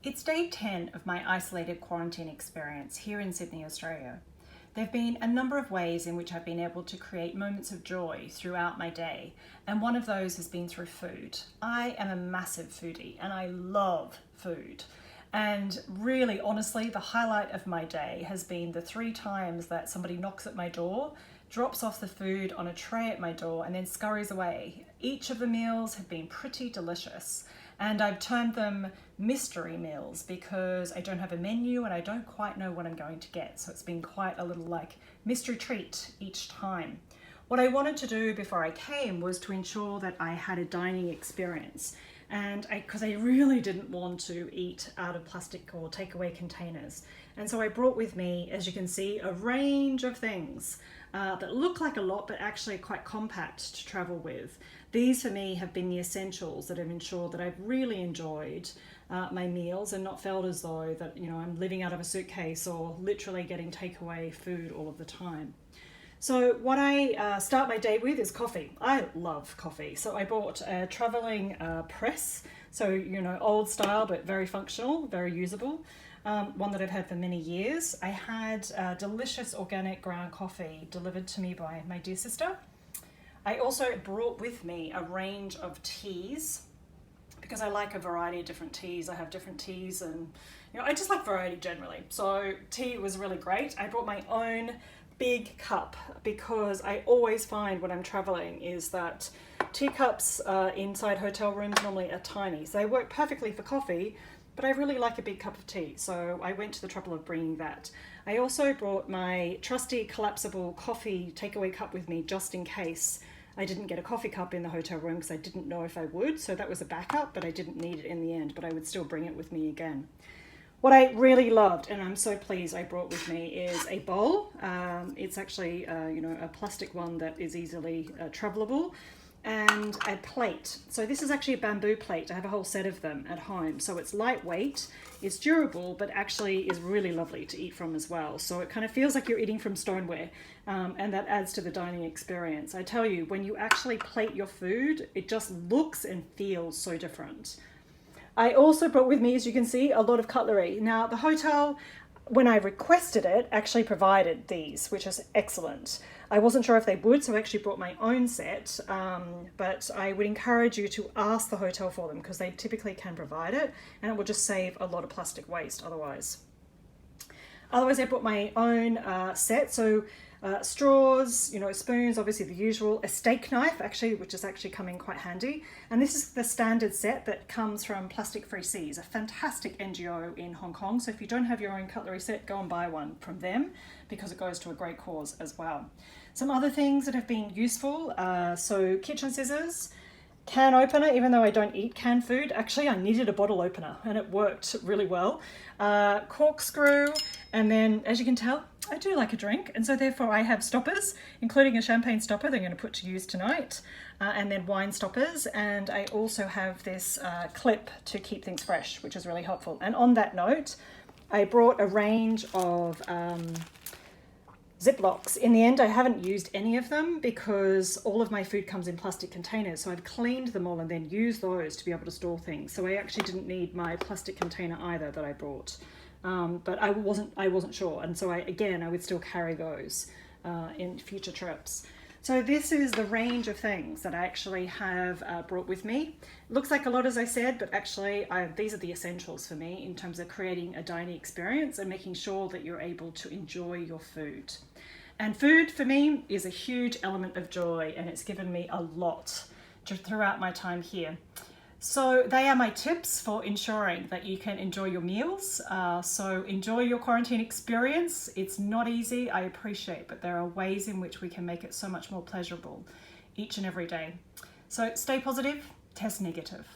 It's day 10 of my isolated quarantine experience here in Sydney, Australia. There have been a number of ways in which I've been able to create moments of joy throughout my day, and one of those has been through food. I am a massive foodie and I love food. And really, honestly, the highlight of my day has been the 3 times that somebody knocks at my door, drops off the food on a tray at my door, and then scurries away. Each of the meals have been pretty delicious, and I've termed them mystery meals because I don't have a menu and I don't quite know what I'm going to get. So it's been quite a little like mystery treat each time. What I wanted to do before I came was to ensure that I had a dining experience, and because I really didn't want to eat out of plastic or takeaway containers. And so I brought with me, as you can see, a range of things that look like a lot but actually quite compact to travel with. These for me have been the essentials that have ensured that I've really enjoyed my meals and not felt as though that I'm living out of a suitcase or literally getting takeaway food all of the time. So what I start my day with is coffee. I love coffee. So I bought a traveling press, so old style but very functional, very usable. One that I've had for many years. I had delicious organic ground coffee delivered to me by my dear sister. I also brought with me a range of teas because I like a variety of different teas. I have different teas and I just like variety generally. So tea was really great. I brought my own big cup because I always find when I'm traveling is that teacups inside hotel rooms normally are tiny. So they work perfectly for coffee, but I really like a big cup of tea. So I went to the trouble of bringing that. I also brought my trusty collapsible coffee takeaway cup with me just in case I didn't get a coffee cup in the hotel room because I didn't know if I would. So that was a backup, but I didn't need it in the end, but I would still bring it with me again. What I really loved, and I'm so pleased I brought with me, is a bowl. It's actually a plastic one that is easily travelable, and a plate. So this is actually a bamboo plate. I have a whole set of them at home. So it's lightweight, it's durable, but actually is really lovely to eat from as well. So it kind of feels like you're eating from stoneware, and that adds to the dining experience. I tell you, when you actually plate your food, it just looks and feels so different. I also brought with me, as you can see, a lot of cutlery. Now, the hotel, when I requested it, actually provided these, which is excellent. I wasn't sure if they would, so I actually brought my own set, but I would encourage you to ask the hotel for them because they typically can provide it, and it will just save a lot of plastic waste otherwise. Otherwise, I brought my own set, so straws, spoons, obviously the usual, a steak knife actually, which is actually coming quite handy. And this is the standard set that comes from Plastic Free Seas, a fantastic NGO in Hong Kong. So if you don't have your own cutlery set, go and buy one from them because it goes to a great cause as well. Some other things that have been useful, so kitchen scissors, can opener, even though I don't eat canned food. Actually, I needed a bottle opener and it worked really well. Corkscrew, and then as you can tell, I do like a drink, and so therefore I have stoppers, including a champagne stopper that I'm going to put to use tonight, and then wine stoppers, and I also have this clip to keep things fresh, which is really helpful. And on that note, I brought a range of Ziplocs. In the end, I haven't used any of them because all of my food comes in plastic containers, so I've cleaned them all and then used those to be able to store things. So I actually didn't need my plastic container either that I brought. But I wasn't sure, and so I would still carry those in future trips. So this is the range of things that I actually have brought with me. It looks like a lot, as I said, but actually these are the essentials for me in terms of creating a dining experience and making sure that you're able to enjoy your food. And food for me is a huge element of joy, and it's given me a lot throughout my time here. So they are my tips for ensuring that you can enjoy your meals. So enjoy your quarantine experience. It's not easy, I appreciate, but there are ways in which we can make it so much more pleasurable each and every day. So stay positive, test negative.